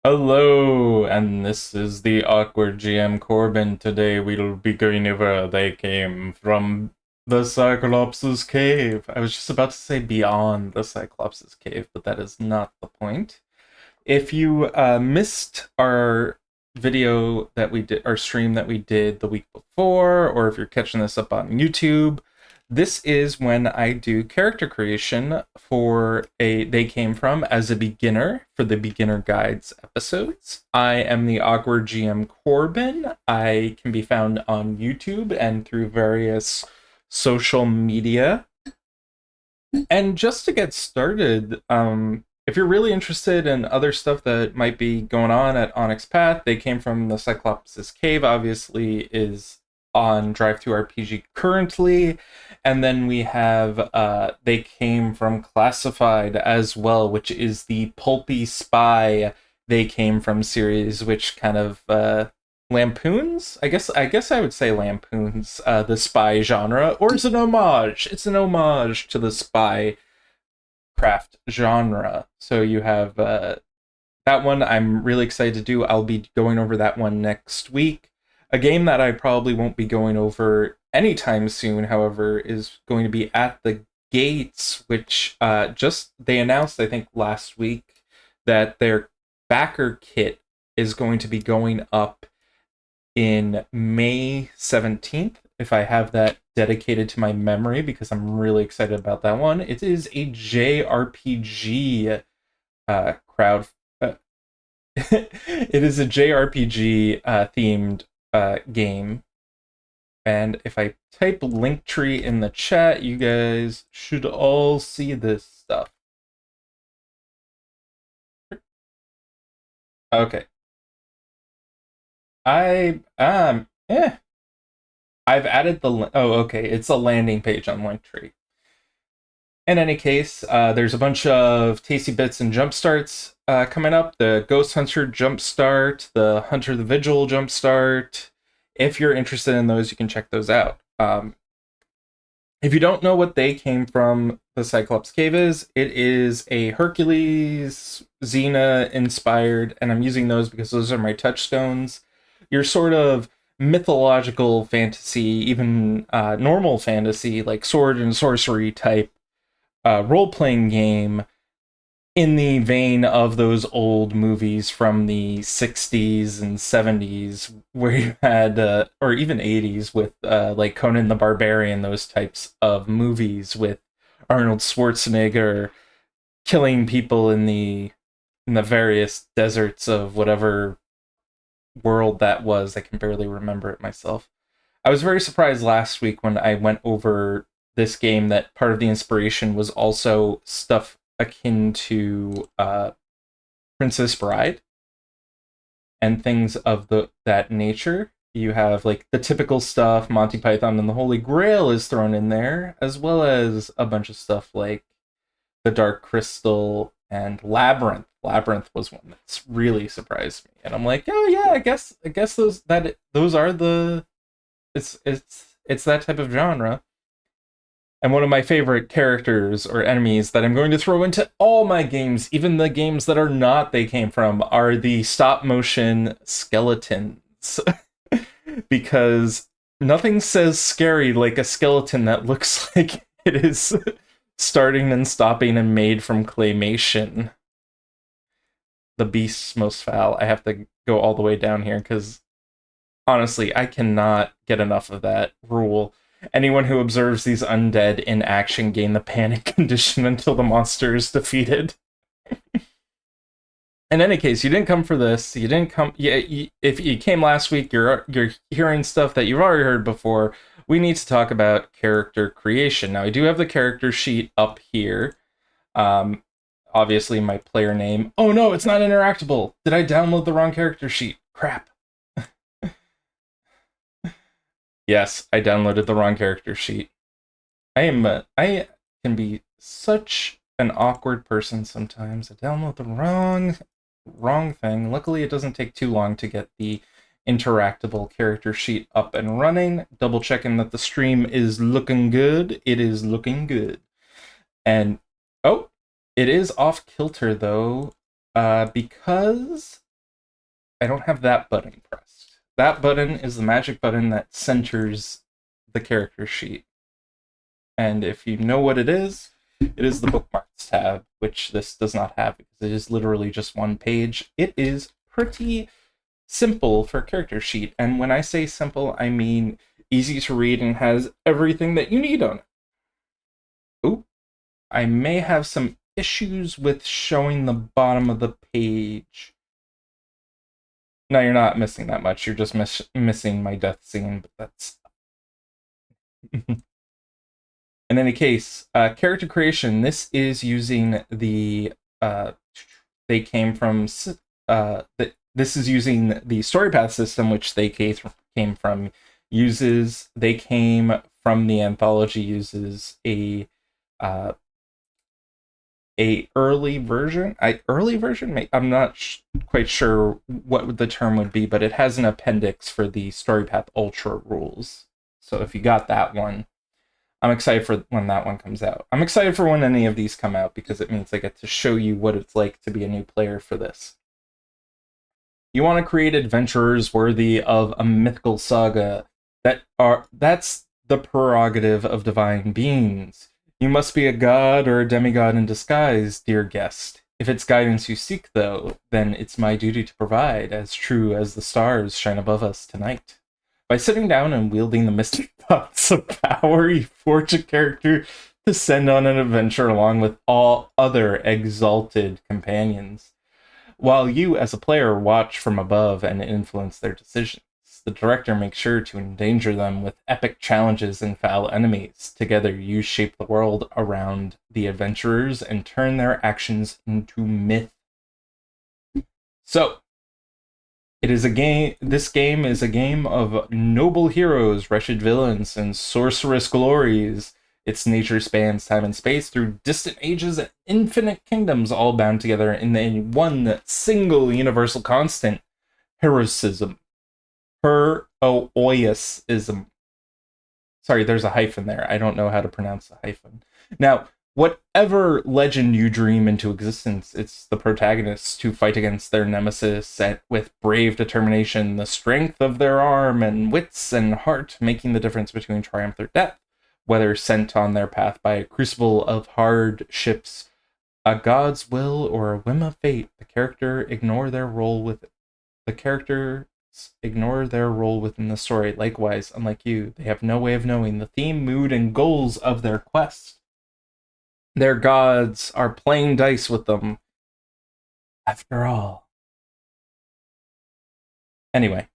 Hello, and this is the awkward GM Corbin. Today we'll be going over They Came from the Cyclops' Cave. I was just about to say beyond the Cyclops' Cave, but that is not the point. If you missed our video that we did, our stream that we did the week before, or if you're catching this up on YouTube, this is when I do character creation for a They Came From as a beginner for the beginner guides episodes. I am the awkward GM Corbin. I can be found on YouTube and through various social media. And just to get started, if you're really interested in other stuff that might be going on at Onyx Path, They Came From the Cyclops' Cave, obviously, is on Drive-Thru RPG currently. And then we have They Came From Classified as well, which is the pulpy spy They Came From series, which kind of lampoons. I guess I would say lampoons the spy genre, or it's an homage. It's an homage to the spy craft genre. So you have that one I'm really excited to do. I'll be going over that one next week. A game that I probably won't be going over anytime soon, however, is going to be At the Gates, which just they announced, I think, last week that their backer kit is going to be going up in May 17th, if I have that dedicated to my memory, because I'm really excited about that one. It is a JRPG crowd. It is a JRPG themed game. And if I type Linktree in the chat, you guys should all see this stuff. Okay. I've added oh, okay, it's a landing page on Linktree. In any case, there's a bunch of tasty bits and jump starts coming up. The Ghost Hunter jump start, the Hunter the Vigil jump start. If you're interested in those, you can check those out. If you don't know what They Came From the Cyclops Cave is, it is a Hercules, Xena inspired, and I'm using those because those are my touchstones. You're sort of mythological fantasy, even normal fantasy, like sword and sorcery type role playing game in the vein of those old movies from the 60s and 70s, where you had, or even 80s, with like Conan the Barbarian, those types of movies with Arnold Schwarzenegger killing people in the various deserts of whatever world that was. I can barely remember it myself. I was very surprised last week when I went over this game that part of the inspiration was also stuff akin to Princess Bride and things of that nature. You have like the typical stuff, Monty Python and the Holy Grail is thrown in there, as well as a bunch of stuff like The Dark Crystal and Labyrinth. Labyrinth was one that's really surprised me, and I'm like, oh yeah, I guess those are the it's that type of genre. And one of my favorite characters or enemies that I'm going to throw into all my games, even the games that are not They Came From, are the stop motion skeletons. Because nothing says scary like a skeleton that looks like it is starting and stopping and made from claymation. The beast's most foul. I have to go all the way down here because honestly, I cannot get enough of that rule. Anyone who observes these undead in action gain the panic condition until the monster is defeated. In any case, you didn't come for this. You didn't come. Yeah, if you came last week, you're hearing stuff that you've already heard before. We need to talk about character creation. Now, I do have the character sheet up here. Um, Obviously, my player name. Oh no, it's not interactable. Did I download the wrong character sheet? Crap. Yes, I downloaded the wrong character sheet. I can be such an awkward person sometimes. I download the wrong thing. Luckily, it doesn't take too long to get the interactable character sheet up and running. Double checking that the stream is looking good. It is looking good. And oh, it is off kilter though, because I don't have that button pressed. That button is the magic button that centers the character sheet. And if you know what it is the bookmarks tab, which this does not have because it is literally just one page. It is pretty simple for a character sheet. And when I say simple, I mean easy to read and has everything that you need on it. Ooh, I may have some issues with showing the bottom of the page. No, you're not missing that much. You're just missing my death scene, but that's... In any case, character creation, this is using the... they came from... this is using the story path system, which they came from. They came from the anthology, uses a early version. I'm not quite sure what the term would be, but it has an appendix for the Storypath Ultra rules. So if you got that one, I'm excited for when that one comes out. I'm excited for when any of these come out because it means I get to show you what it's like to be a new player for this. You want to create adventurers worthy of a mythical saga. That's the prerogative of divine beings. You must be a god or a demigod in disguise, dear guest. If it's guidance you seek, though, then it's my duty to provide, as true as the stars shine above us tonight. By sitting down and wielding the mystic thoughts of power, you forge a character to send on an adventure along with all other exalted companions. While you, as a player, watch from above and influence their decisions, the director makes sure to endanger them with epic challenges and foul enemies. Together, you shape the world around the adventurers and turn their actions into myth. So, this game is a game of noble heroes, wretched villains, and sorcerous glories. Its nature spans time and space through distant ages and infinite kingdoms, all bound together in the one single universal constant: heroism. Heroism. Sorry, there's a hyphen there. I don't know how to pronounce the hyphen. Now, whatever legend you dream into existence, it's the protagonists who fight against their nemesis with brave determination, the strength of their arm and wits and heart making the difference between triumph or death. Whether sent on their path by a crucible of hardships, a god's will, or a whim of fate, the characters ignore their role within the story. Likewise, unlike you, they have no way of knowing the theme, mood, and goals of their quest. Their gods are playing dice with them, after all. Anyway,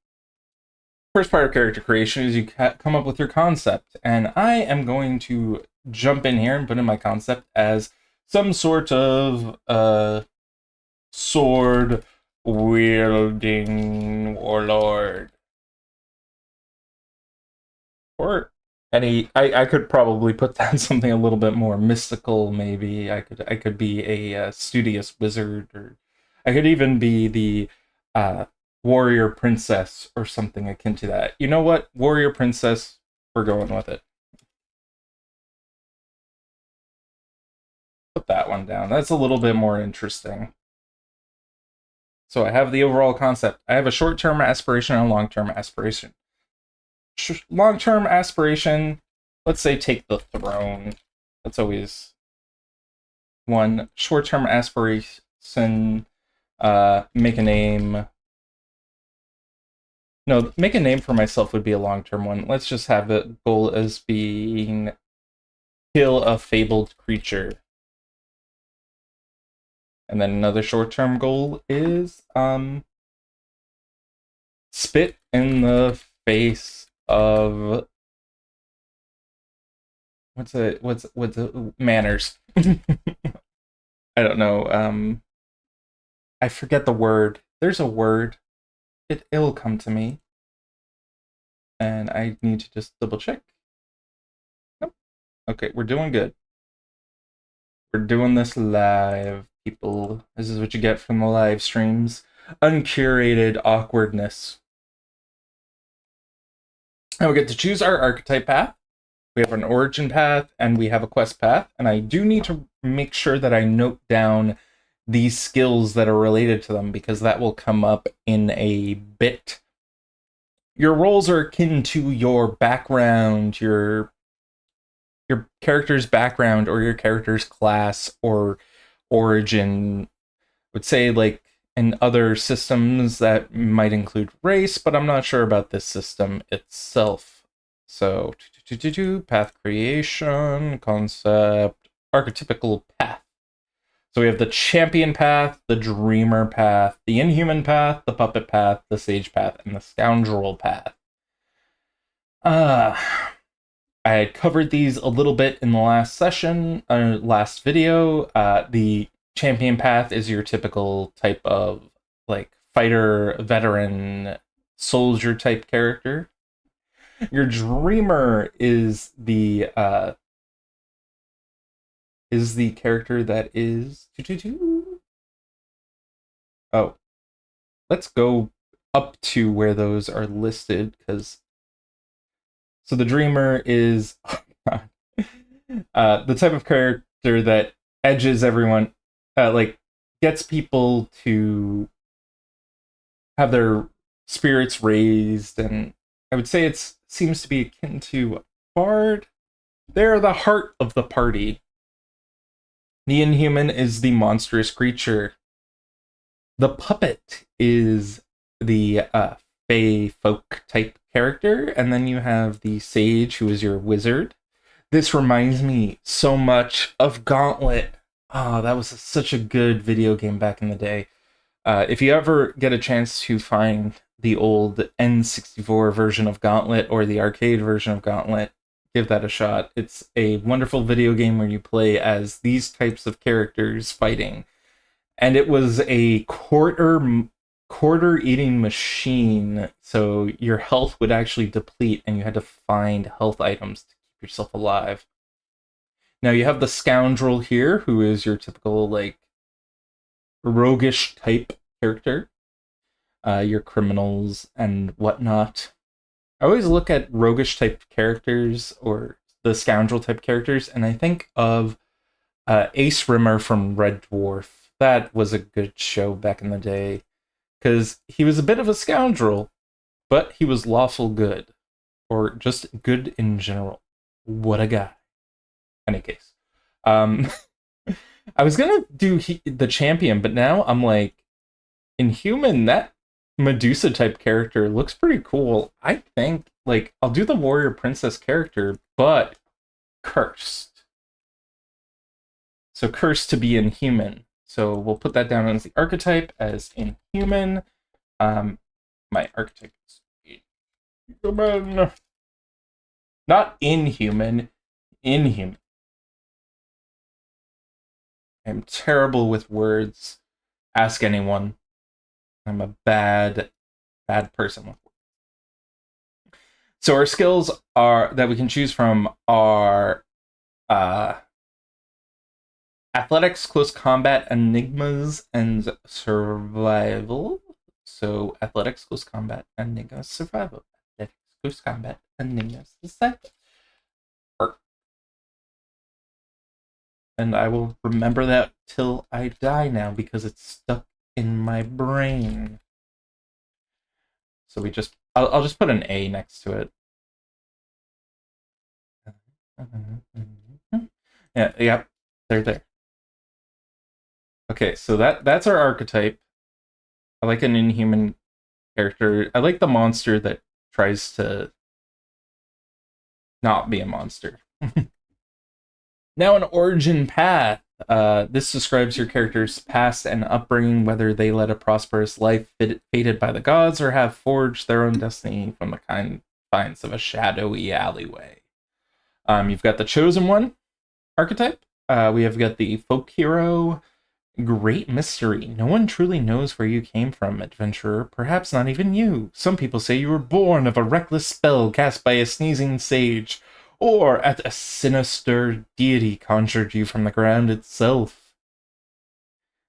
first part of character creation is you come up with your concept, and I am going to jump in here and put in my concept as some sort of sword wielding warlord. Or I could probably put down something a little bit more mystical. Maybe I could be a studious wizard, or I could even be the warrior princess or something akin to that. You know what? Warrior princess, we're going with it. Put that one down. That's a little bit more interesting. So I have the overall concept. I have a short-term aspiration and a long-term aspiration. Long-term aspiration, let's say take the throne. That's always one. Short-term aspiration, make a name. No, make a name for myself would be a long-term one. Let's just have the goal as being kill a fabled creature. And then another short-term goal is spit in the face of what's manners. I don't know. I forget the word. There's a word. It'll come to me. And I need to just double check. Nope. Okay, we're doing good. We're doing this live, people. This is what you get from the live streams. Uncurated awkwardness. And we get to choose our archetype path. We have an origin path, and we have a quest path. And I do need to make sure that I note down these skills that are related to them, because that will come up in a bit. Your roles are akin to your background, your character's background, or your character's class or origin. I would say, like, in other systems that might include race, but I'm not sure about this system itself. So, path creation, concept, archetypical path. So we have the champion path, the dreamer path, the inhuman path, the puppet path, the sage path, and the scoundrel path. I had covered these a little bit in the last session, last video. The champion path is your typical type of, like, fighter, veteran, soldier type character. Your dreamer is the character that is. Oh, let's go up to where those are listed, because so the dreamer is the type of character that edges everyone, like, gets people to have their spirits raised, and I would say it seems to be akin to a bard. They're the heart of the party. The inhuman is the monstrous creature. The puppet is the fey folk type character, and then you have the sage, who is your wizard. This reminds me so much of Gauntlet. Oh, that was such a good video game back in the day. If you ever get a chance to find the old N64 version of Gauntlet or the arcade version of Gauntlet, give that a shot. It's a wonderful video game where you play as these types of characters fighting. And it was a quarter eating machine, so your health would actually deplete and you had to find health items to keep yourself alive. Now you have the scoundrel here, who is your typical, like, roguish type character. Your criminals and whatnot. I always look at roguish type characters or the scoundrel type characters, and I think of Ace Rimmer from Red Dwarf. That was a good show back in the day, because he was a bit of a scoundrel, but he was lawful good, or just good in general. What a guy. Any case, I was gonna do the champion, but now I'm like, Inhuman, that Medusa type character looks pretty cool. I think, like, I'll do the warrior princess character, but cursed. So cursed to be inhuman. So we'll put that down as the archetype as inhuman. My archetype is inhuman. Not inhuman, inhuman. I'm terrible with words. Ask anyone. I'm a bad person with words. So our skills are that we can choose from are athletics, close combat, enigmas, and survival. So athletics, close combat, enigmas, survival. Athletics, close combat, enigmas, survival. And I will remember that till I die now, because it's stuck in my brain. So I'll just put an A next to it. Yeah, they're there. Okay, so that's our archetype. I like an inhuman character. I like the monster that tries to not be a monster. Now, an origin path. This describes your character's past and upbringing, whether they led a prosperous life fated by the gods or have forged their own destiny from the confines of a shadowy alleyway. You've got the chosen one archetype. We have got the folk hero. Great mystery. No one truly knows where you came from, adventurer. Perhaps not even you. Some people say you were born of a reckless spell cast by a sneezing sage, or at a sinister deity conjured you from the ground itself.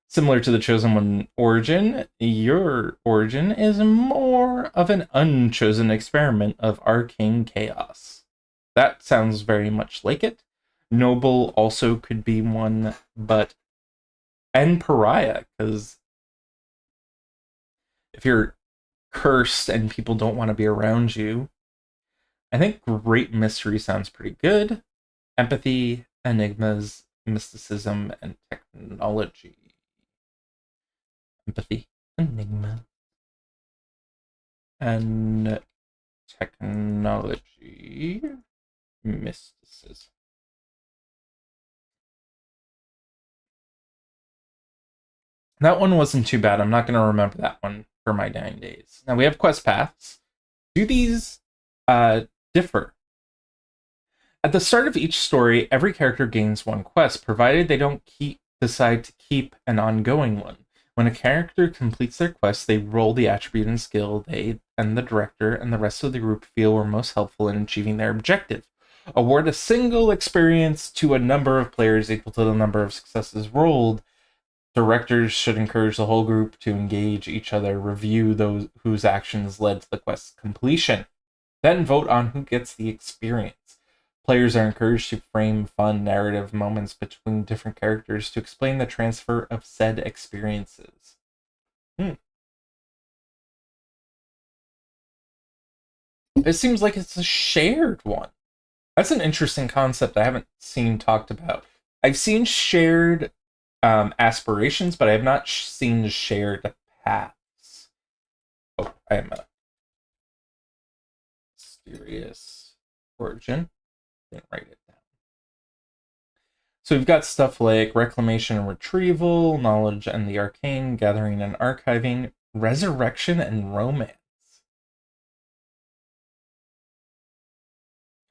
Similar to the Chosen One origin, your origin is more of an unchosen experiment of arcane chaos. That sounds very much like it. Noble also could be one, but and pariah, because if you're cursed and people don't want to be around you, I think great mystery sounds pretty good. Empathy, enigmas, mysticism, and technology. Empathy, enigma, and technology, mysticism. That one wasn't too bad. I'm not going to remember that one for my 9 days. Now we have quest paths. Do these differ? At the start of each story, every character gains one quest, provided they don't decide to keep an ongoing one. When a character completes their quest, they roll the attribute and skill they and the director and the rest of the group feel were most helpful in achieving their objective. Award a single experience to a number of players equal to the number of successes rolled. Directors should encourage the whole group to engage each other, review those whose actions led to the quest's completion, then vote on who gets the experience. Players are encouraged to frame fun narrative moments between different characters to explain the transfer of said experiences. It seems like it's a shared one. That's an interesting concept I haven't seen talked about. I've seen shared aspirations, but I have not seen shared paths. Oh, I am a mysterious origin. Didn't write it down. So we've got stuff like reclamation and retrieval, knowledge and the arcane, gathering and archiving, resurrection and romance.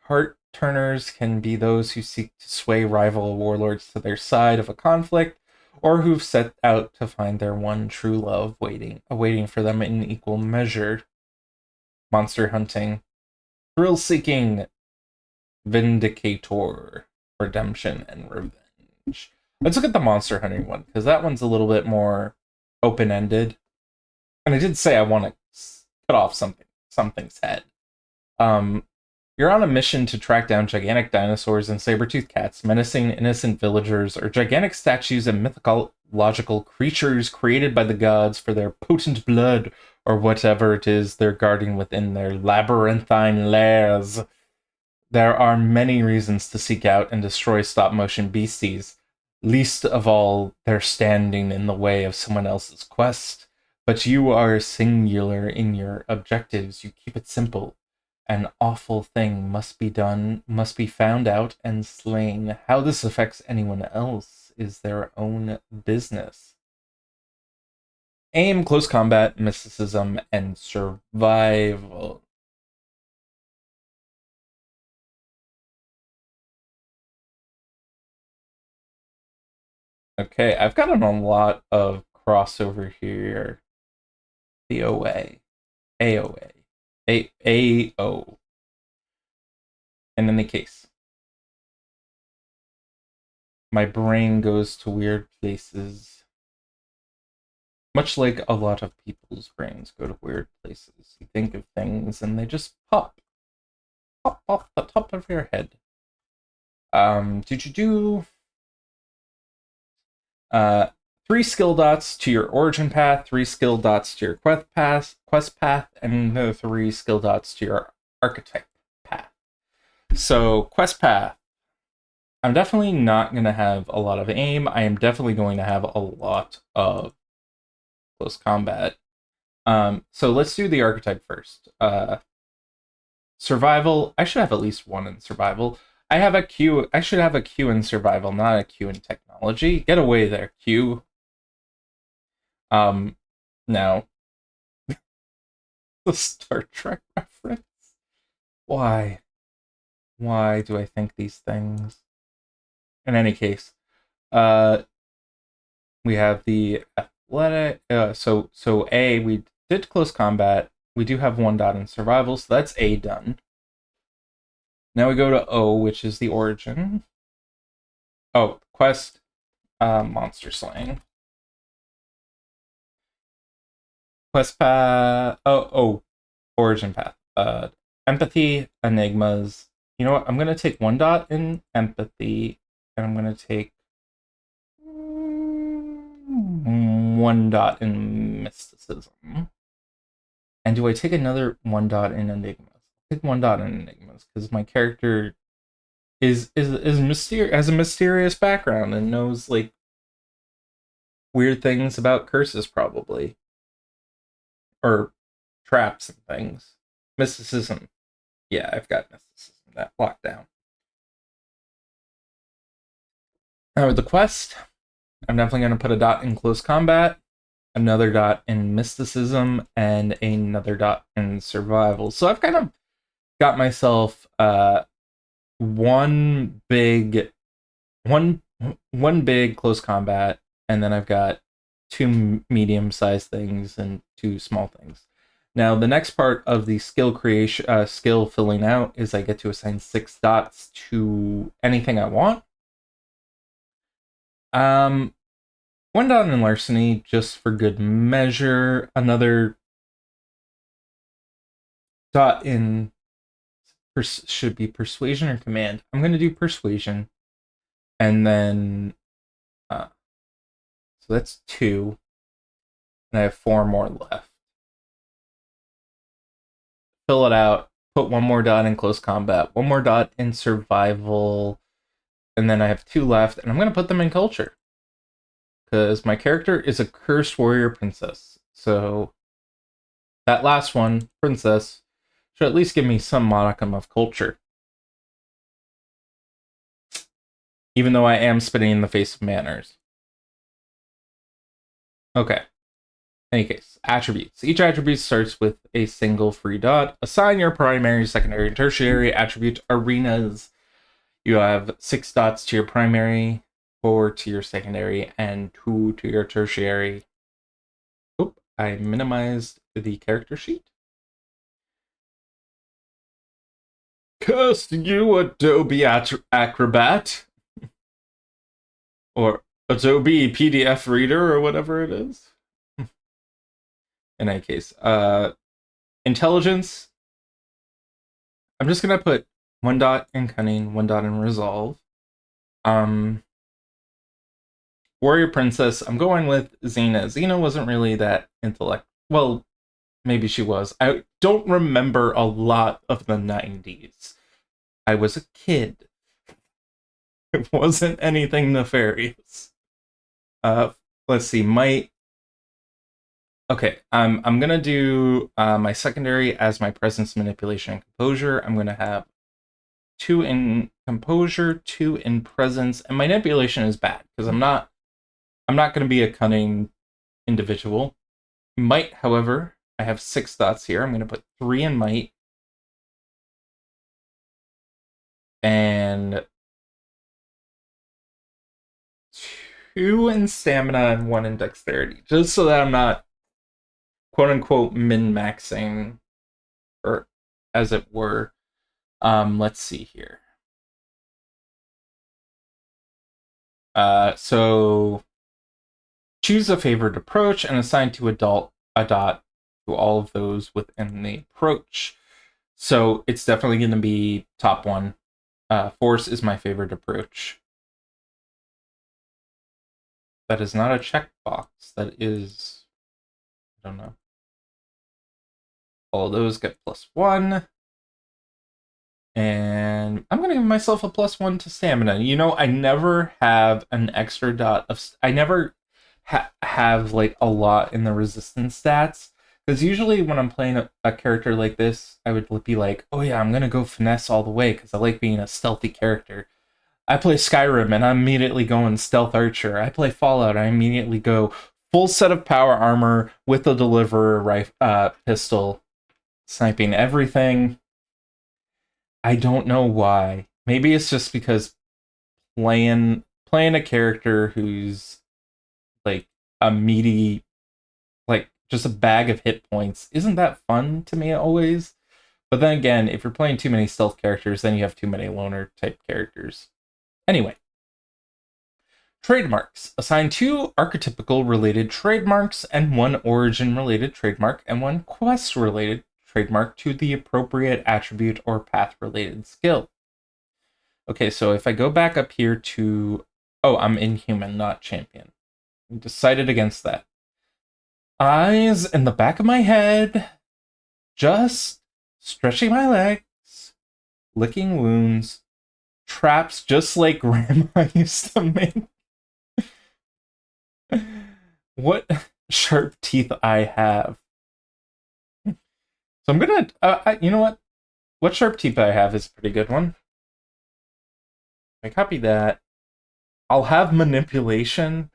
Heart turners can be those who seek to sway rival warlords to their side of a conflict, or who've set out to find their one true love awaiting for them in equal measure. Monster hunting, thrill seeking, vindicator, redemption, and revenge. Let's look at the monster hunting one, because that one's a little bit more open ended. And I did say I want to cut off something's head. You're on a mission to track down gigantic dinosaurs and saber-toothed cats, menacing innocent villagers, or gigantic statues and mythological creatures created by the gods for their potent blood, or whatever it is they're guarding within their labyrinthine lairs. There are many reasons to seek out and destroy stop-motion beasties, least of all their standing in the way of someone else's quest. But you are singular in your objectives. You keep it simple. An awful thing must be done, must be found out and slain. How this affects anyone else is their own business. Aim, close combat, mysticism, and survival. Okay, I've gotten a lot of crossover here. The OA. AOA. AO. In any case, my brain goes to weird places. Much like a lot of people's brains go to weird places. You think of things and they just pop off the top of your head. Uh, 3 skill dots to your origin path, 3 skill dots to your quest path, and 3 skill dots to your archetype path. So, quest path. I'm definitely not going to have a lot of aim. I am definitely going to have a lot of close combat. So let's do the archetype first. Survival. I should have at least one in survival. I should have a Q in survival, not a Q in technology. Get away there, Q. Now, the Star Trek reference. Why? Why do I think these things? In any case, we have the athletic. So A, we did close combat. We do have 1 dot in survival, so that's A done. Now we go to O, which is the origin. Oh, quest, monster slaying. Quest path. Origin path. Empathy, enigmas. You know what? I'm gonna take 1 dot in empathy, and I'm gonna take 1 dot in mysticism. And do I take another 1 dot in enigmas? Take 1 dot in enigmas because my character has a mysterious background and knows like weird things about curses probably, or traps and things. Mysticism. Yeah, I've got mysticism that locked down. Now with the quest, I'm definitely going to put a dot in close combat, another dot in mysticism, and another dot in survival. So I've kind of got myself one big close combat, and then I've got 2 medium-sized things and 2 small things. Now the next part of the skill creation, skill filling out, is I get to assign 6 dots to anything I want. 1 dot in larceny, just for good measure. Another dot in should be persuasion or command. I'm going to do persuasion, and then so that's 2, and I have 4 more left. Fill it out. Put 1 more dot in close combat, 1 more dot in survival, and then I have 2 left, and I'm going to put them in culture. Because my character is a cursed warrior princess. So that last one, princess, should at least give me some modicum of culture. Even though I am spitting in the face of manners. Okay. In any case, attributes. Each attribute starts with a single free dot. Assign your primary, secondary, and tertiary attribute arenas. You have 6 dots to your primary, 4 to your secondary, and 2 to your tertiary. Oop, I minimized the character sheet. Curse you, Adobe Acrobat. Or Adobe PDF Reader, or whatever it is. In any case, intelligence. I'm just gonna put 1 dot in cunning, 1 dot in resolve. Warrior princess, I'm going with Xena. Xena wasn't really that intellect. Well, maybe she was. I don't remember a lot of the 90s. I was a kid. It wasn't anything nefarious. Let's see, might. Okay, I'm gonna do my secondary as my presence, manipulation, and composure. I'm gonna have 2 in composure, 2 in presence, and manipulation is bad because I'm not gonna be a cunning individual. Might, however, I have 6 dots here. I'm gonna put 3 in might and 2 in stamina and 1 in dexterity, just so that I'm not quote-unquote min-maxing, or as it were. Let's see here. So choose a favored approach and assign to a dot to all of those within the approach. So it's definitely going to be top 1. Force is my favorite approach. That is not a checkbox. That is, I don't know. All of those get +1. And I'm going to give myself a +1 to stamina. You know, I never have an extra dot of... I never have, like, a lot in the resistance stats. Because usually when I'm playing a character like this, I would be like, oh yeah, I'm going to go finesse all the way because I like being a stealthy character. I play Skyrim and I'm immediately going stealth archer. I play Fallout, I immediately go full set of power armor with the deliverer pistol, sniping everything. I don't know why. Maybe it's just because playing a character who's like a meaty, like just a bag of hit points isn't that fun to me always. But then again, if you're playing too many stealth characters, then you have too many loner type characters. Anyway, trademarks. Assign 2 archetypical related trademarks and 1 origin related trademark and 1 quest related trademark to the appropriate attribute or path related skill. Okay, so if I go back up here to... Oh, I'm inhuman, not champion. I decided against that. Eyes in the back of my head, just stretching my legs, licking wounds, traps just like Grandma used to make. What sharp teeth I have. So I'm gonna, you know what? What sharp teeth I have is a pretty good one. I copy that. I'll have manipulation.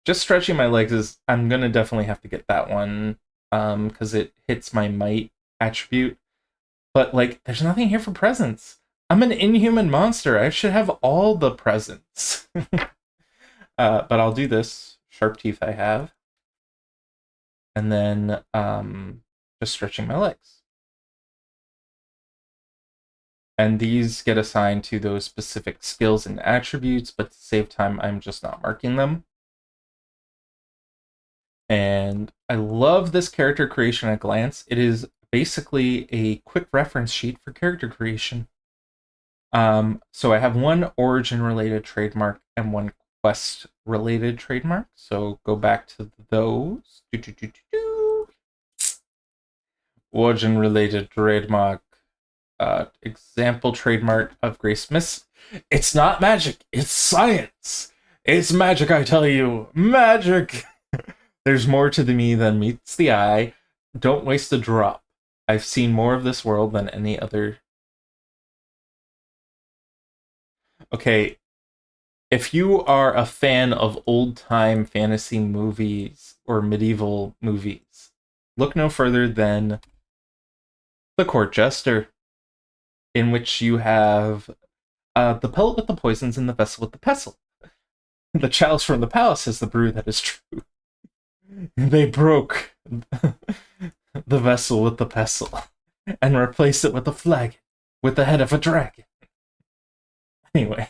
Just stretching my legs is, I'm gonna definitely have to get that one, because it hits my might attribute. But like, there's nothing here for presents. I'm an inhuman monster. I should have all the presents. But I'll do this. Sharp teeth I have. And then just stretching my legs. And these get assigned to those specific skills and attributes, but to save time, I'm just not marking them. And I love this character creation at a glance. It is basically a quick reference sheet for character creation. So I have one origin-related trademark and one quest-related trademark. So go back to those. Origin-related trademark. Example trademark of Grace Miss. It's not magic. It's science. It's magic, I tell you. Magic. There's more to the me than meets the eye. Don't waste a drop. I've seen more of this world than any other. Okay, if you are a fan of old-time fantasy movies or medieval movies, look no further than The Court Jester, in which you have the pellet with the poisons and the vessel with the pestle. The chalice from the palace is the brew that is true. They broke the vessel with the pestle and replaced it with a flagon with the head of a dragon. Anyway,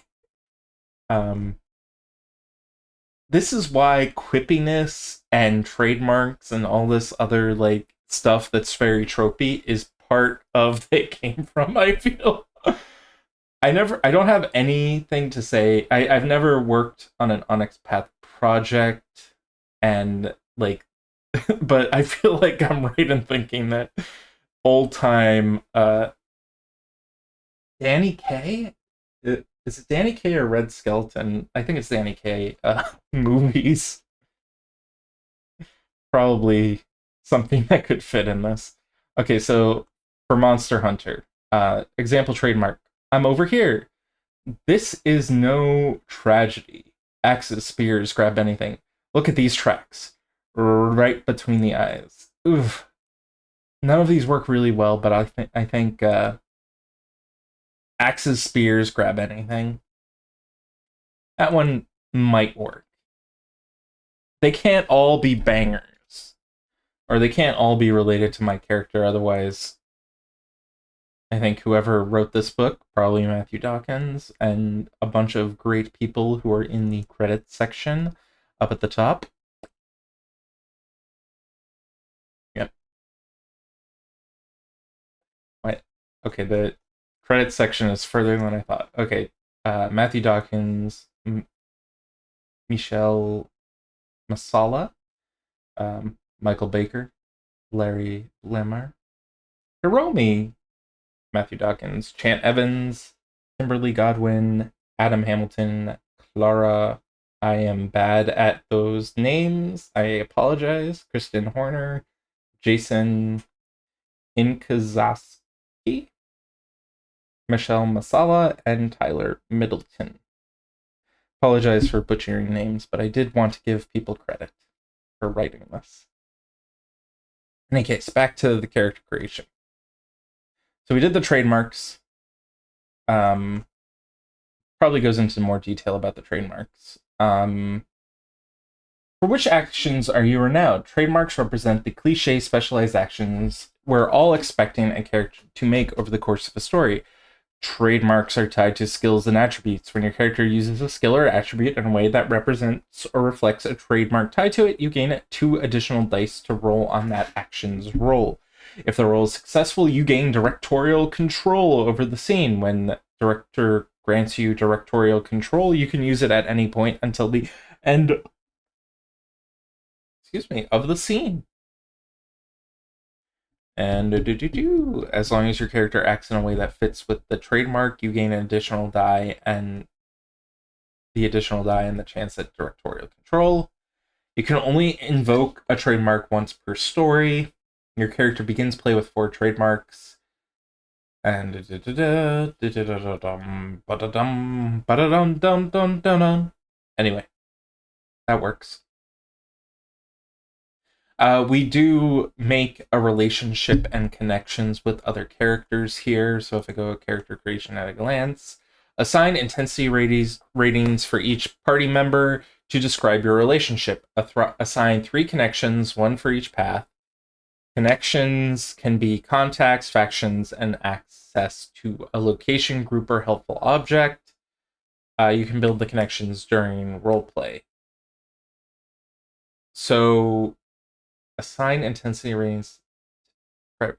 this is why quippiness and trademarks and all this other like stuff that's very tropey is part of they came from, I feel. I don't have anything to say. I've never worked on an Onyx Path project, and like, but I feel like I'm right in thinking that old time Danny Kaye, is it Danny Kaye or Red Skelton? I think it's Danny Kaye. Movies, probably something that could fit in this. Okay, so for Monster Hunter, example trademark. I'm over here. This is no tragedy. Axes, spears, grab anything. Look at these tracks. Right between the eyes. Oof. None of these work really well, but I think axes, spears, grab anything. That one might work. They can't all be bangers. Or they can't all be related to my character, otherwise I think whoever wrote this book, probably Matthew Dawkins, and a bunch of great people who are in the credits section up at the top. Yep. Wait. Okay, the credits section is further than I thought. Okay, Matthew Dawkins, Michelle Masala, Michael Baker, Larry Lemmer, Hiromi, Matthew Dawkins, Chant Evans, Kimberly Godwin, Adam Hamilton, Clara. I am bad at those names. I apologize. Kristen Horner, Jason Inkazaski, Michelle Masala, and Tyler Middleton. Apologize for butchering names, but I did want to give people credit for writing this. In any case, back to the character creation. So we did the trademarks. Probably goes into more detail about the trademarks. For which actions are you renowned? Trademarks represent the cliche specialized actions we're all expecting a character to make over the course of a story. Trademarks are tied to skills and attributes. When your character uses a skill or attribute in a way that represents or reflects a trademark tied to it, you gain 2 additional dice to roll on that action's roll. If the roll is successful, you gain directorial control over the scene. When the director grants you directorial control, you can use it at any point until the end. of the scene. And as long as your character acts in a way that fits with the trademark, you gain an additional die, and the additional die and the chance at directorial control. You can only invoke a trademark once per story. Your character begins play with 4 trademarks. And anyway, that works. We do make a relationship and connections with other characters here. So if I go character creation at a glance, assign intensity ratings for each party member to describe your relationship. Assign 3 connections, 1 for each path. Connections can be contacts, factions, and access to a location, group, or helpful object. You can build the connections during roleplay. So assign intensity ratings.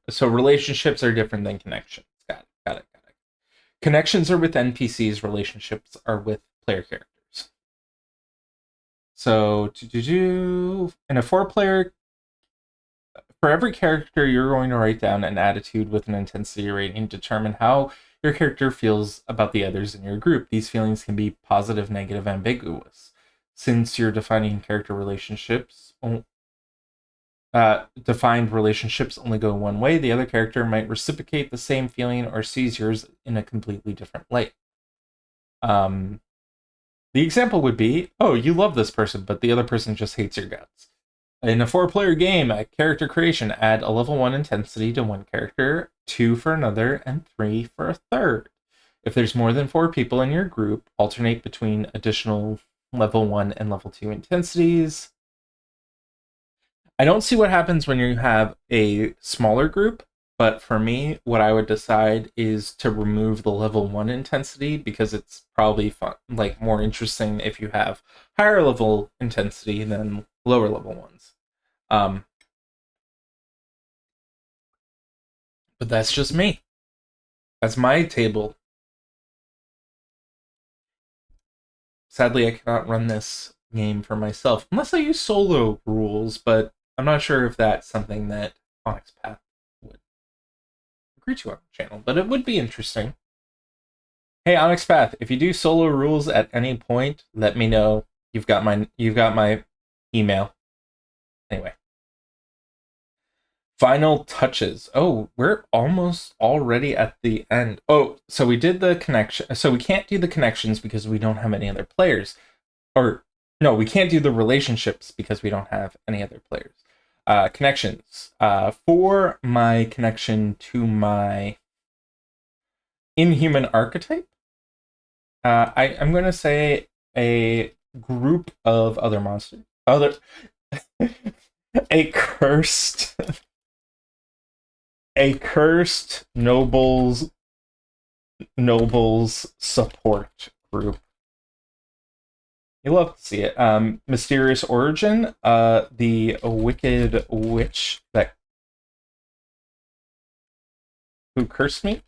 So relationships are different than connections. Got it. Connections are with NPCs. Relationships are with player characters. So in a 4-player, for every character, you're going to write down an attitude with an intensity rating. Determine how your character feels about the others in your group. These feelings can be positive, negative, ambiguous. Since you're defining character relationships, defined relationships only go one way, the other character might reciprocate the same feeling or sees yours in a completely different light. The example would be, oh, you love this person, but the other person just hates your guts. In a 4-player game, at character creation, add a level 1 intensity to one character, 2 for another, and 3 for a third. If there's more than 4 people in your group, alternate between additional level 1 and level 2 intensities. I don't see what happens when you have a smaller group, but for me, what I would decide is to remove the level 1 intensity, because it's probably fun, like more interesting if you have higher level intensity than lower level ones. But that's just me. That's my table. Sadly, I cannot run this game for myself unless I use solo rules, but I'm not sure if that's something that Onyx Path would agree to on the channel, but it would be interesting. Hey, Onyx Path, if you do solo rules at any point, let me know. You've got my email. Anyway. Final touches. Oh, we're almost already at the end. Oh, so we did the connection. So we can't do the connections because we don't have any other players. Or, no, we can't do the relationships because we don't have any other players. Connections. For my connection to my inhuman archetype, I'm going to say a group of other monsters. A cursed nobles support group. You love to see it. Mysterious origin. The wicked witch who cursed me.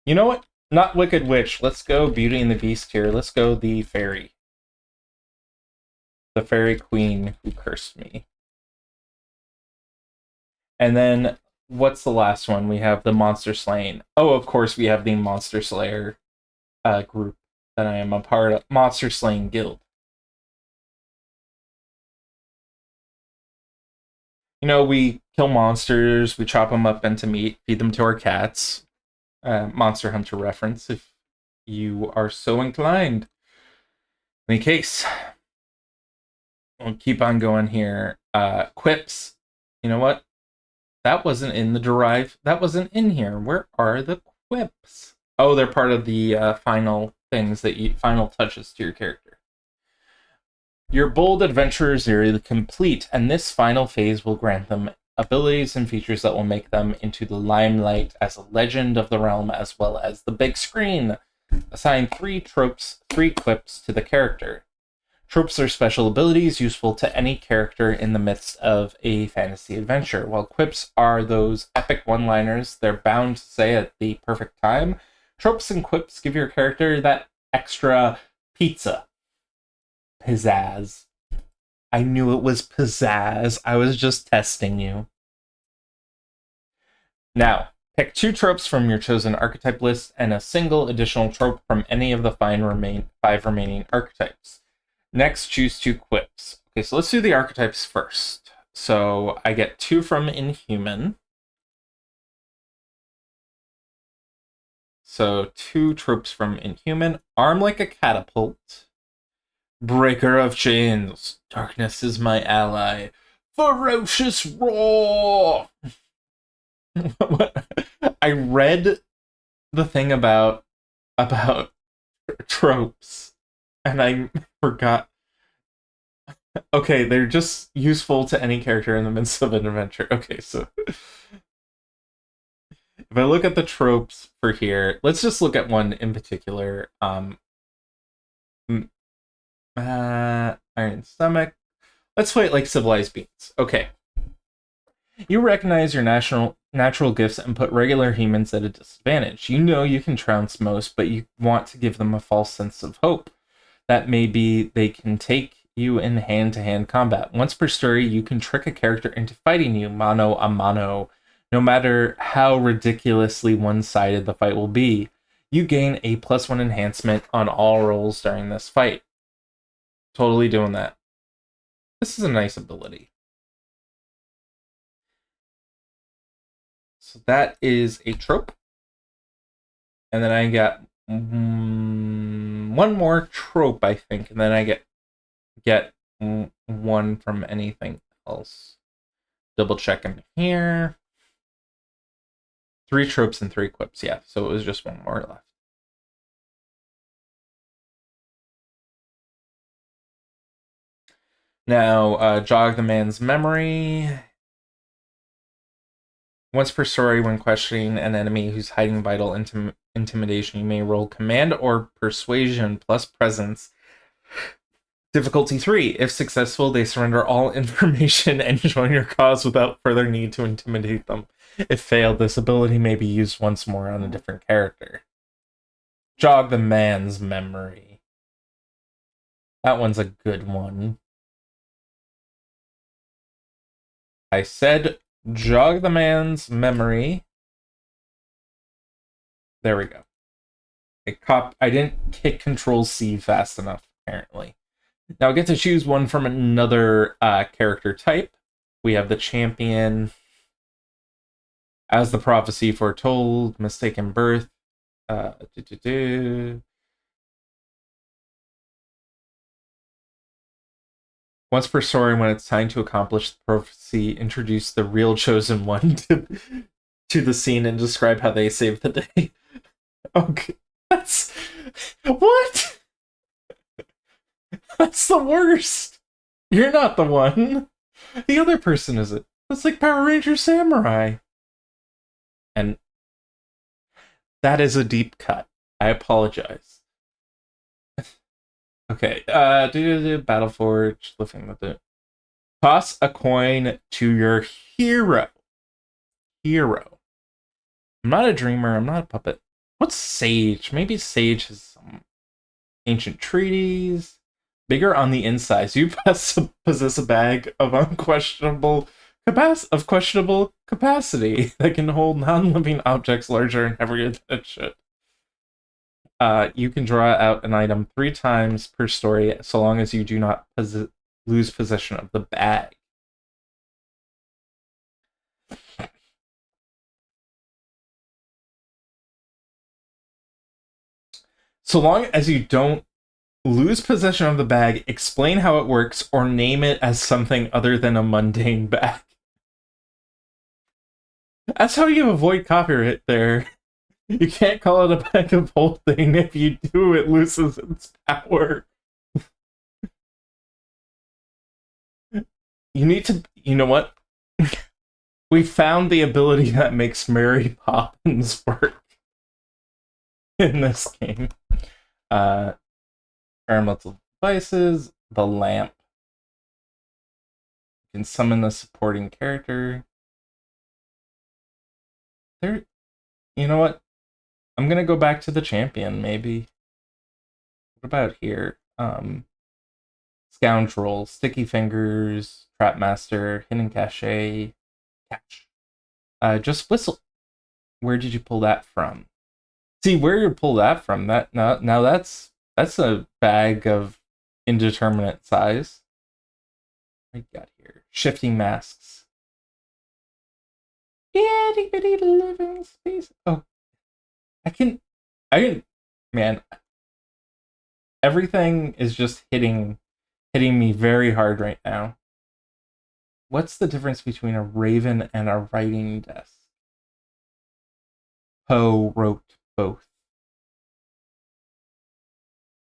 You know what? Not wicked witch. Let's go Beauty and the Beast here. Let's go the fairy. The fairy queen who cursed me. And then what's the last one? We have the monster slaying. Oh, of course, we have the monster slayer group that I am a part of. Monster slaying guild. You know, we kill monsters, we chop them up into meat, feed them to our cats. Monster Hunter reference, if you are so inclined. In any case, we'll keep on going here. Quips. You know what? That wasn't in the derive. That wasn't in here. Where are the quips? Oh, they're part of the final things final touches to your character. Your bold adventurers are complete, and this final phase will grant them abilities and features that will make them into the limelight as a legend of the realm, as well as the big screen. Assign 3 tropes, 3 quips to the character. Tropes are special abilities useful to any character in the midst of a fantasy adventure, while quips are those epic one-liners they're bound to say at the perfect time. Tropes and quips give your character that extra pizzazz. I knew it was pizzazz. I was just testing you. Now, pick 2 tropes from your chosen archetype list and a single additional trope from any of the 5 remaining archetypes. Next, choose 2 quips. Okay, so let's do the archetypes first. So I get 2 from Inhuman. So 2 tropes from Inhuman. Arm like a catapult. Breaker of chains. Darkness is my ally. Ferocious roar. I read the thing about tropes, and I forgot. Okay, they're just useful to any character in the midst of an adventure. Okay, so if I look at the tropes for here, let's just look at one in particular. Iron Stomach. Let's play it like Civilized Beings. Okay. You recognize your natural gifts and put regular humans at a disadvantage. You know you can trounce most, but you want to give them a false sense of hope. That maybe they can take you in hand-to-hand combat. Once per story, you can trick a character into fighting you mano a mano, no matter how ridiculously one-sided the fight will be. You gain a +1 enhancement on all rolls during this fight. Totally doing that. This is a nice ability. So that is a trope. And then I got one more trope, I think, and then I get one from anything else. Double checking here. 3 tropes and 3 quips, yeah. So it was just one more left. Now, jog the man's memory. Once per story, when questioning an enemy who's hiding vital intimidation, you may roll command or persuasion plus presence. Difficulty 3. If successful, they surrender all information and join your cause without further need to intimidate them. If failed, this ability may be used once more on a different character. Jog the man's memory. That one's a good one. I said jog the man's memory. There we go. I didn't hit Control-C fast enough, apparently. Now I get to choose one from another character type. We have the champion. As the prophecy foretold, mistaken birth. Once per story, when it's time to accomplish the prophecy, introduce the real chosen one to the scene and describe how they saved the day. Okay, that's what? That's the worst. You're not the one. The other person is it. That's like Power Ranger Samurai. And that is a deep cut. I apologize. Okay, Battleforge, lifting with it. Toss a coin to your hero. Hero. I'm not a dreamer, I'm not a puppet. What's Sage? Maybe Sage has some ancient treaties. Bigger on the inside. So you possess a bag of questionable capacity that can hold non-living objects larger and heavier than it should. You can draw out an item 3 times per story, so long as you do not lose possession of the bag. So long as you don't lose possession of the bag, explain how it works, or name it as something other than a mundane bag. That's how you avoid copyright there. You can't call it a bag of holding. If you do, it loses its power. You need to... You know what? We found the ability that makes Mary Poppins work in this game. Experimental devices, the lamp. You can summon the supporting character. There, you know what? I'm gonna go back to the champion, maybe. What about here? Let's Scoundrel, Sticky Fingers, Trapmaster, Hidden Cache, Catch. Just Whistle. Where did you pull that from? See, where you pull that from? That now that's a bag of indeterminate size. What we got here? Shifting Masks. Itty bitty living space. Oh, I can, man. Everything is just hitting me very hard right now. What's the difference between a raven and a writing desk? Poe wrote both.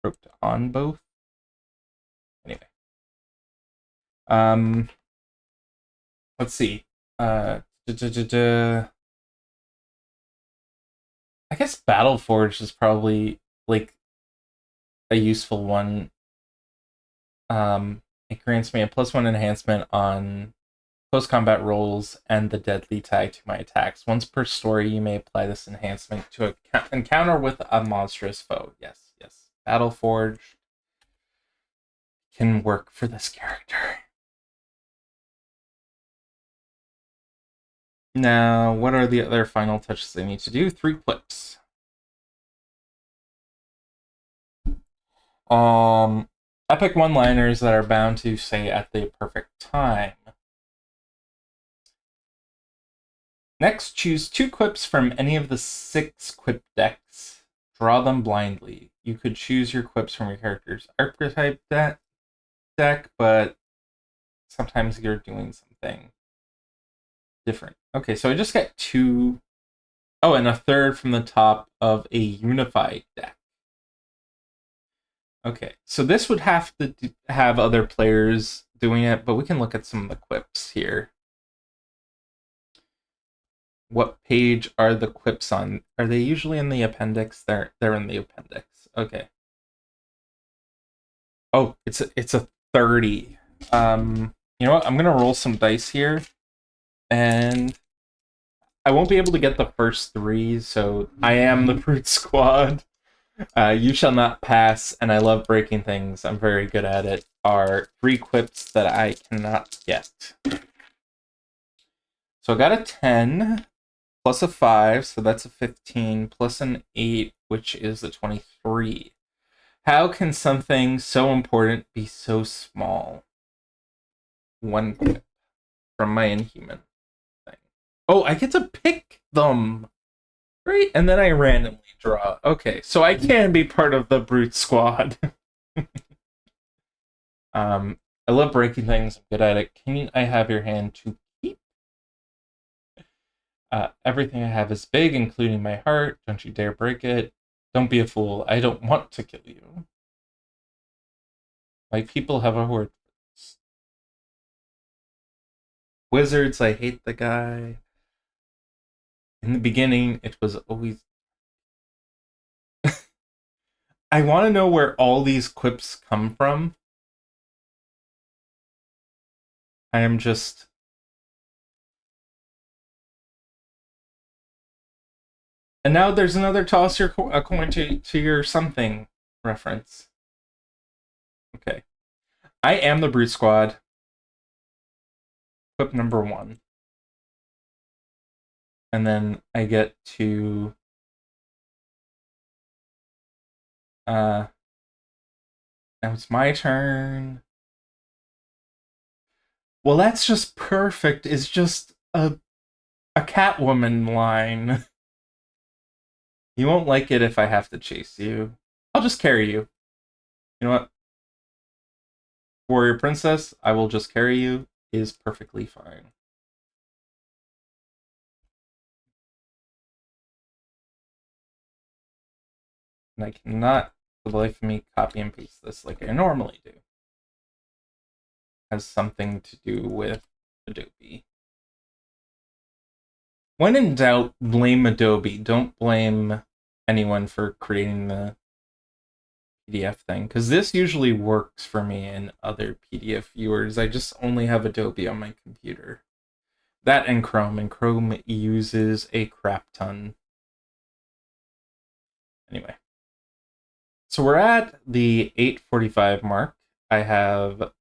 Wrote on both. Anyway. Let's see. I guess Battleforge is probably like a useful one. It grants me a +1 enhancement on post-combat rolls and the deadly tag to my attacks. Once per story, you may apply this enhancement to an encounter with a monstrous foe. Yes, yes. Battleforge can work for this character. Now, what are the other final touches I need to do? 3 clips. Epic one-liners that are bound to say at the perfect time. Next, choose 2 quips from any of the 6 quip decks. Draw them blindly. You could choose your quips from your character's archetype deck, but sometimes you're doing something different. Okay, so I just got 2. Oh, and a third from the top of a unified deck. Okay, so this would have to have other players doing it, but we can look at some of the quips here. What page are the quips on? Are they usually in the appendix? They're in the appendix. Okay. Oh, it's a 30. You know what? I'm gonna roll some dice here, and I won't be able to get the first 3, so I am the brute squad. You shall not pass, and I love breaking things. I'm very good at it. Are 3 quips that I cannot get. So I got a 10 plus a 5, so that's a 15 plus an 8, which is a 23. How can something so important be so small? 1 quip from my inhuman thing. Oh, I get to pick them. Right, and then I randomly draw. Okay, so I can be part of the brute squad. I love breaking things. I'm good at it. Can I have your hand to keep? Everything I have is big, including my heart. Don't you dare break it. Don't be a fool. I don't want to kill you. My people have a word for this. Wizards, I hate the guy. In the beginning, it was always... I want to know where all these quips come from. I am just... And now there's another toss a coin to your something reference. Okay. I am the brute squad. Quip number 1. And then I get to... now it's my turn. Well, that's just perfect. It's just a Catwoman line. You won't like it if I have to chase you. I'll just carry you. You know what? Warrior Princess, I will just carry you, is perfectly fine. And I cannot, for the life of me, copy and paste this like I normally do. It has something to do with Adobe. When in doubt, blame Adobe. Don't blame anyone for creating the PDF thing, because this usually works for me in other PDF viewers. I just only have Adobe on my computer. That and Chrome uses a crap ton. Anyway. So we're at the 8:45 mark. I have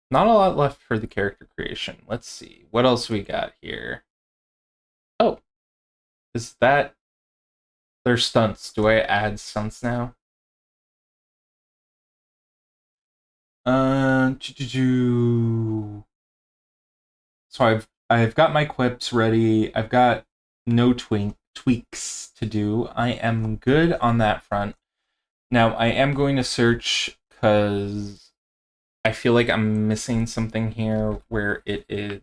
not a lot left for the character creation. Let's see. What else we got here? Oh, is that their stunts? Do I add stunts now? Uh, so I've got my quips ready. I've got no tweaks to do. I am good on that front. Now I am going to search because I feel like I'm missing something here where it is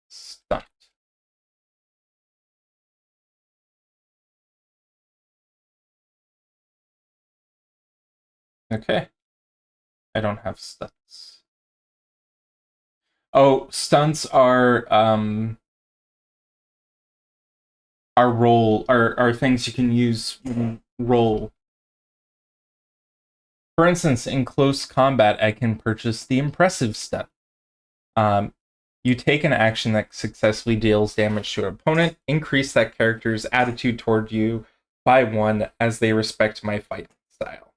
stunt. Okay, I don't have stunts. Oh, stunts are roll are things you can use roll. For instance, in close combat, I can purchase the impressive stunt. Um, you take an action that successfully deals damage to an opponent, increase that character's attitude toward you by one as they respect my fighting style.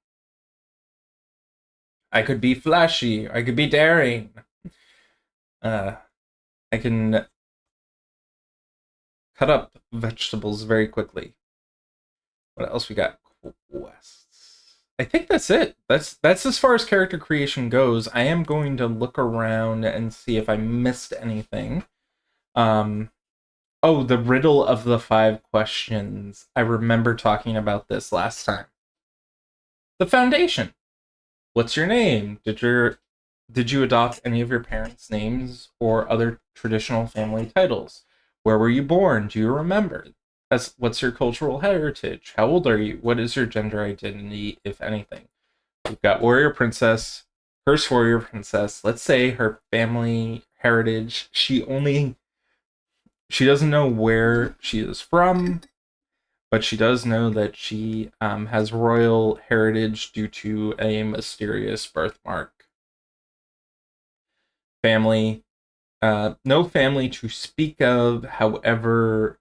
I could be flashy. I could be daring. Uh, I can cut up vegetables very quickly. What else we got? Quests. I think that's it. That's as far as character creation goes. I am going to look around and see if I missed anything. Um, oh, the riddle of the 5 questions. I remember talking about this last time. The foundation. What's your name? Did you adopt any of your parents' names or other traditional family titles? Where were you born? Do you remember? What's your cultural heritage? How old are you? What is your gender identity, if anything? We've got warrior princess, first warrior princess. Let's say her family heritage. She doesn't know where she is from, but she does know that she has royal heritage due to a mysterious birthmark. Family, no family to speak of, however,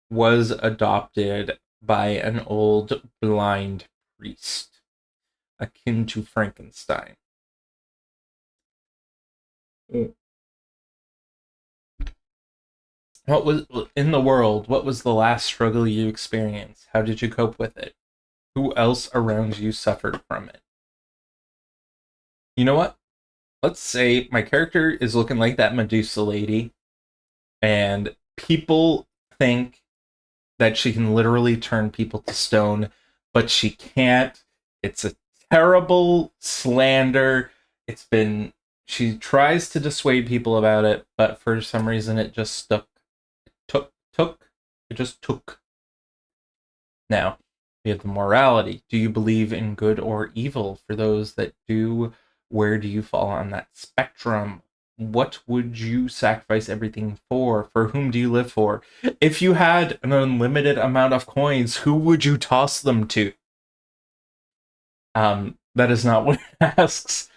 was adopted by an old blind priest, akin to Frankenstein. What was in the world? What was the last struggle you experienced? How did you cope with it? Who else around you suffered from it? You know what? Let's say my character is looking like that Medusa lady, and people think that she can literally turn people to stone, but she can't. It's a terrible slander. It's been she tries to dissuade people about it, but for some reason it just stuck. Took. It just took. Now, we have the morality. Do you believe in good or evil? For those that do, where do you fall on that spectrum? What would you sacrifice everything for? For whom do you live for? If you had an unlimited amount of coins, who would you toss them to? That is not what it asks,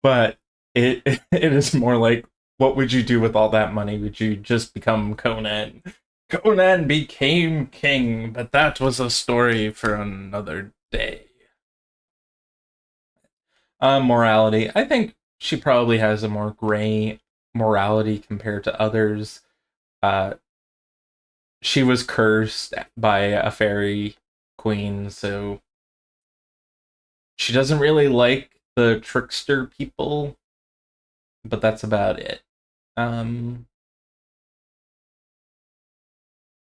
but it is more like, what would you do with all that money? Would you just become Conan? Conan became king, but that was a story for another day. Morality. I think she probably has a more gray morality compared to others. Uh, she was cursed by a fairy queen, so she doesn't really like the trickster people, but that's about it. Um,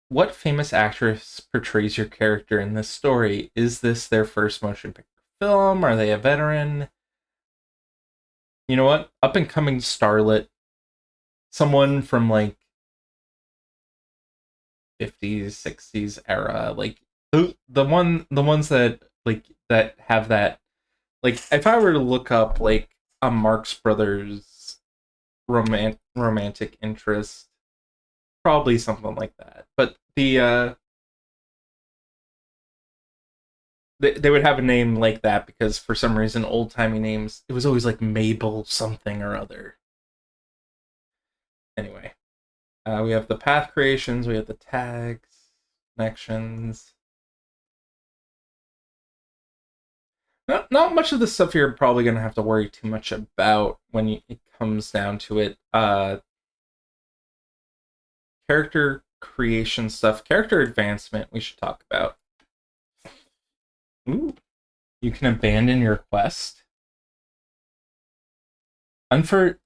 what famous actress portrays your character in this story? Is this their first motion picture film? Are they a veteran? You know what? Up and coming starlet, someone from like 50s, 60s era, like the ones that that have that, like if I were to look up like a Marx Brothers romantic interest, probably something like that. But they would have a name like that because for some reason old timey names it was always like Mabel something or other. Anyway, we have the path creations, we have the tags, connections. Not much of the stuff you're probably going to have to worry too much about when it comes down to it. Character creation stuff, character advancement, we should talk about. Ooh, you can abandon your quest. Unfor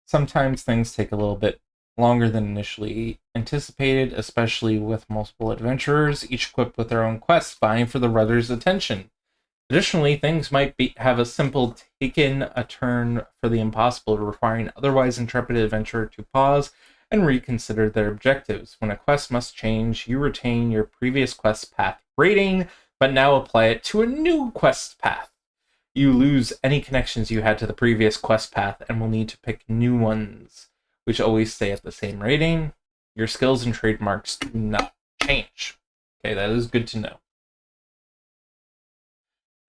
sometimes things take a little bit longer than initially anticipated, especially with multiple adventurers, each equipped with their own quest, vying for the rudder's attention. Additionally, things might have a simple taken a turn for the impossible, requiring otherwise intrepid adventurer to pause and reconsider their objectives. When a quest must change, you retain your previous quest path rating, but now apply it to a new quest path. You lose any connections you had to the previous quest path and will need to pick new ones, which always stay at the same rating. Your skills and trademarks do not change. Okay, that is good to know.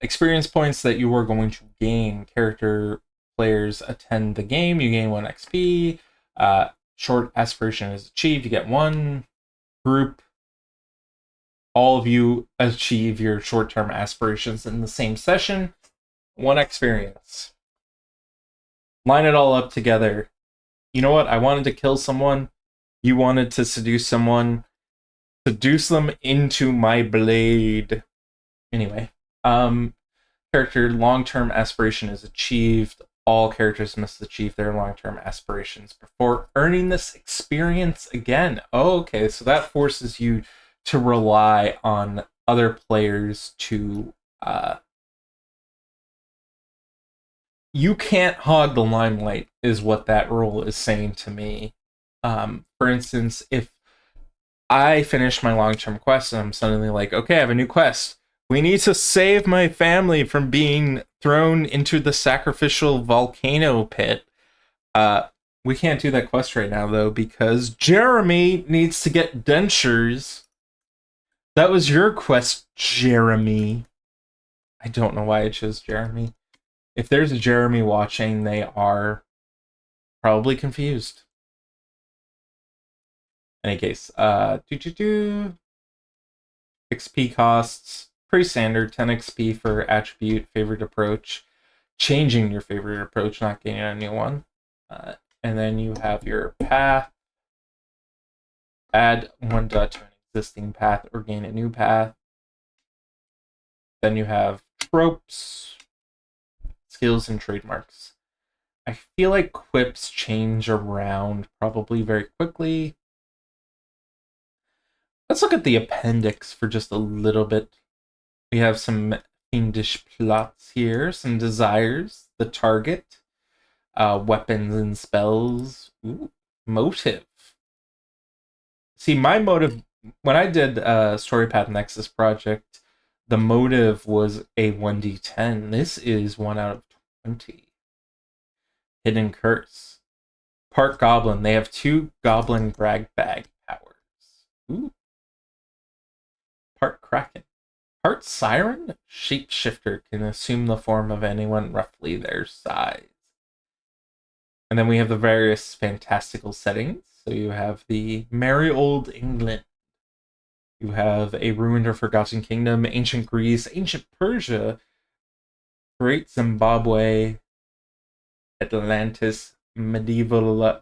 Experience points that you are going to gain. Character players attend the game, you gain 1 XP. Short aspiration is achieved, you get 1. Group, all of you achieve your short-term aspirations in the same session, 1 experience. Line it all up together. You know what? I wanted to kill someone. You wanted to seduce someone. Seduce them into my blade. Anyway, character long-term aspiration is achieved. All characters must achieve their long-term aspirations before earning this experience again. Oh, okay, so that forces you to rely on other players to you can't hog the limelight is what that rule is saying to me. For instance, if I finish my long-term quest and I'm suddenly like, okay, I have a new quest. We need to save my family from being thrown into the sacrificial volcano pit. We can't do that quest right now, though, because Jeremy needs to get dentures. That was your quest, Jeremy. I don't know why I chose Jeremy. If there's a Jeremy watching, they are probably confused. In any case, XP costs, pretty standard, 10 XP for attribute, favorite approach, changing your favorite approach, not getting a new one. And then you have your path, add 1 dot to an existing path or gain a new path. Then you have tropes, skills, and trademarks. I feel like quips change around probably very quickly. Let's look at the appendix for just a little bit. We have some fiendish plots here, some desires, the target, weapons and spells. Ooh, motive. See, my motive, when I did Storypath Nexus Project, the motive was a 1d10. This is 1 out of 20. Hidden Curse. Part Goblin. They have 2 Goblin Brag Bag powers. Ooh. Part Kraken. Part Siren. Shapeshifter can assume the form of anyone roughly their size. And then we have the various fantastical settings. So you have the merry old England. You have a ruined or forgotten kingdom, ancient Greece, ancient Persia, Great Zimbabwe, Atlantis, medieval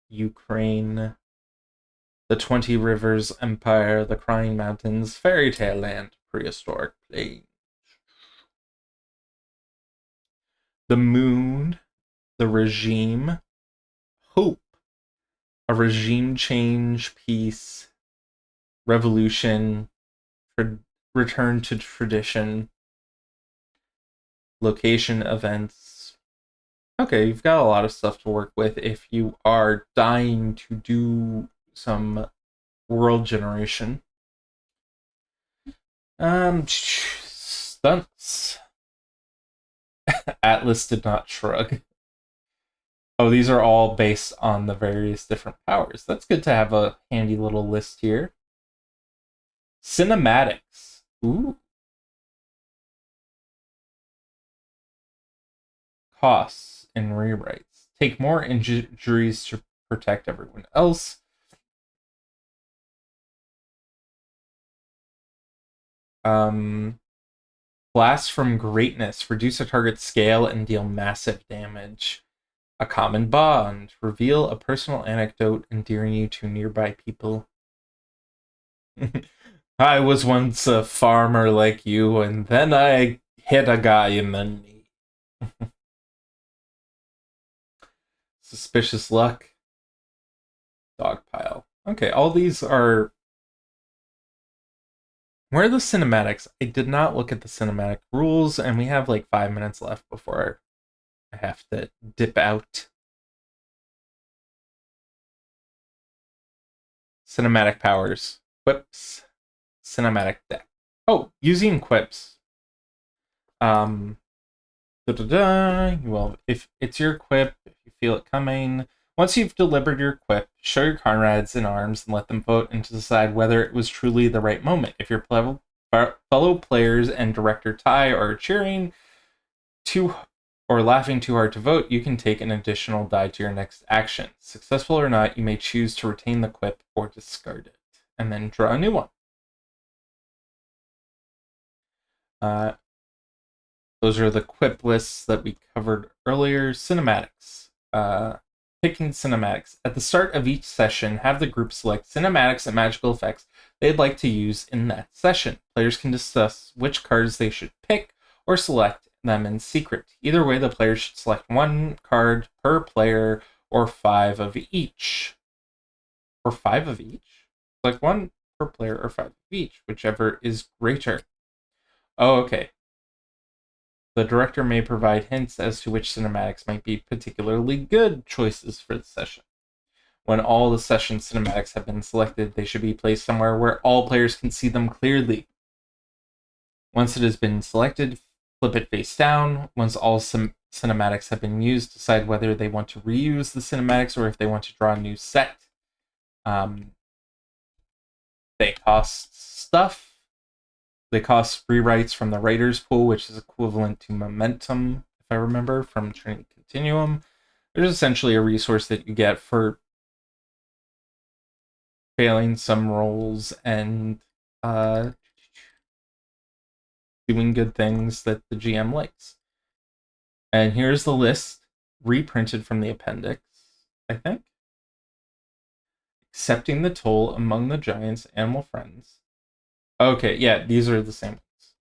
Ukraine, the 20 Rivers Empire, the Crying Mountains, Fairy Tale Land, Prehistoric Plains, the Moon, the Regime, Hope, a regime change, peace, revolution, return to tradition, location, events. Okay, you've got a lot of stuff to work with if you are dying to do some world generation. Stunts. Atlas did not shrug. Oh, these are all based on the various different powers. That's good to have a handy little list here. Cinematics. Ooh. Costs and rewrites. Take more injuries to protect everyone else. Blast from greatness. Reduce a target's scale and deal massive damage. A common bond. Reveal a personal anecdote endearing you to nearby people. I was once a farmer like you, and then I hit a guy in the knee. Suspicious luck. Dogpile. Okay, all these are... Where are the cinematics? I did not look at the cinematic rules, and we have like 5 minutes left before I have to dip out. Cinematic powers. Quips. Cinematic deck. Oh, using quips. Well, if it's your quip, if you feel it coming, once you've delivered your quip, show your comrades in arms and let them vote and to decide whether it was truly the right moment. If your fellow players and director tie are cheering too or laughing too hard to vote, you can take an additional die to your next action. Successful or not, you may choose to retain the quip or discard it, and then draw a new one. Those are the quip lists that we covered earlier. Cinematics. Picking cinematics. At the start of each session, have the group select cinematics and magical effects they'd like to use in that session. Players can discuss which cards they should pick or select them in secret. Either way, the players should select one card per player or 5 of each. Or 5 of each? Select one per player or 5 of each, whichever is greater. Oh, okay. The director may provide hints as to which cinematics might be particularly good choices for the session. When all the session cinematics have been selected, they should be placed somewhere where all players can see them clearly. Once it has been selected, flip it face down. Once all cinematics have been used, decide whether they want to reuse the cinematics or if they want to draw a new set. They cost stuff. They cost rewrites from the writer's pool, which is equivalent to momentum, if I remember, from Trinity Continuum. There's essentially a resource that you get for failing some roles and doing good things that the GM likes. And here's the list, reprinted from the appendix, I think. Accepting the toll among the giants' animal friends. Okay, yeah, these are the same ones.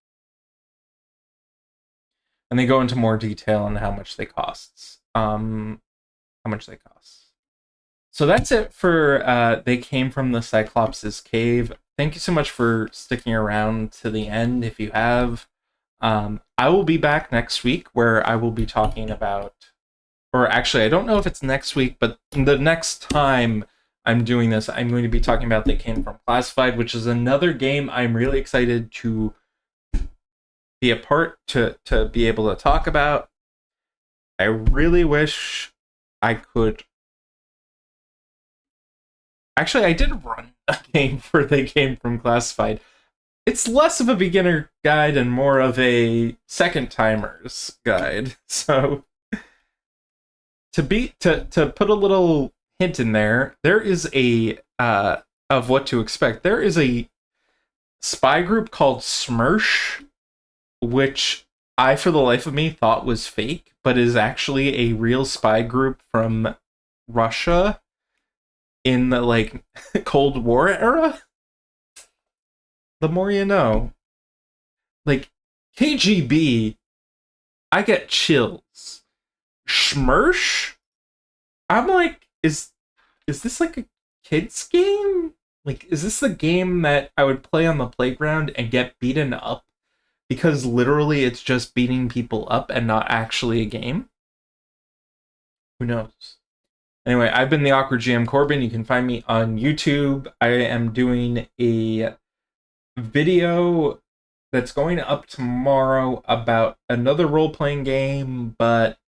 And they go into more detail on how much they cost. So that's it for They Came from the Cyclops' Cave. Thank you so much for sticking around to the end if you have. I will be back next week where I will be talking about, or actually, I don't know if it's next week, but the next time I'm doing this, I'm going to be talking about They Came from Classified, which is another game I'm really excited to be a part to be able to talk about. I really wish I could. Actually, I did run a game for They Came from Classified. It's less of a beginner guide and more of a second timers guide. So to put a little hint in there, there is a of what to expect. There is a spy group called Smersh, which I, for the life of me, thought was fake, but is actually a real spy group from Russia in the like Cold War era. The more you know. Like KGB, I get chills. Smersh, I'm like, is this like a kid's game? Like, is this the game that I would play on the playground and get beaten up? Because literally it's just beating people up and not actually a game? Who knows? Anyway, I've been the Awkward GM Corbin. You can find me on YouTube. I am doing a video that's going up tomorrow about another role-playing game, but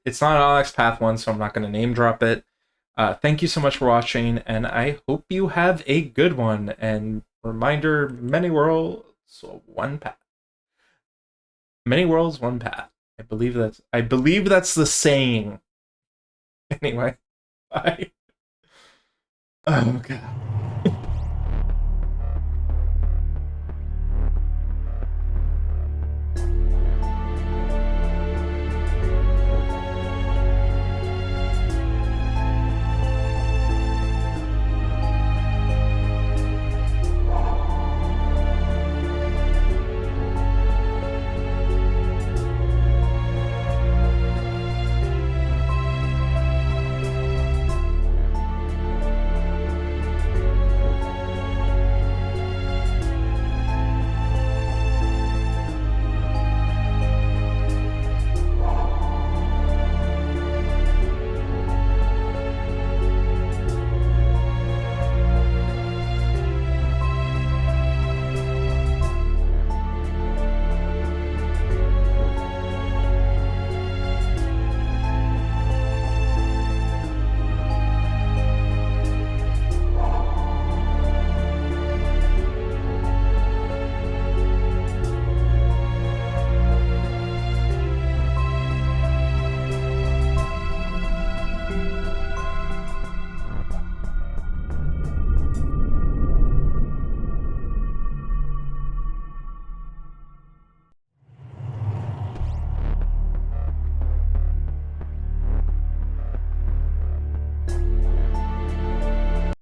it's not Alex Path 1, so I'm not going to name drop it. Thank you so much for watching, and I hope you have a good one. And reminder, many worlds, one path. Many worlds, one path. I believe that's the saying. Anyway, bye. Oh god.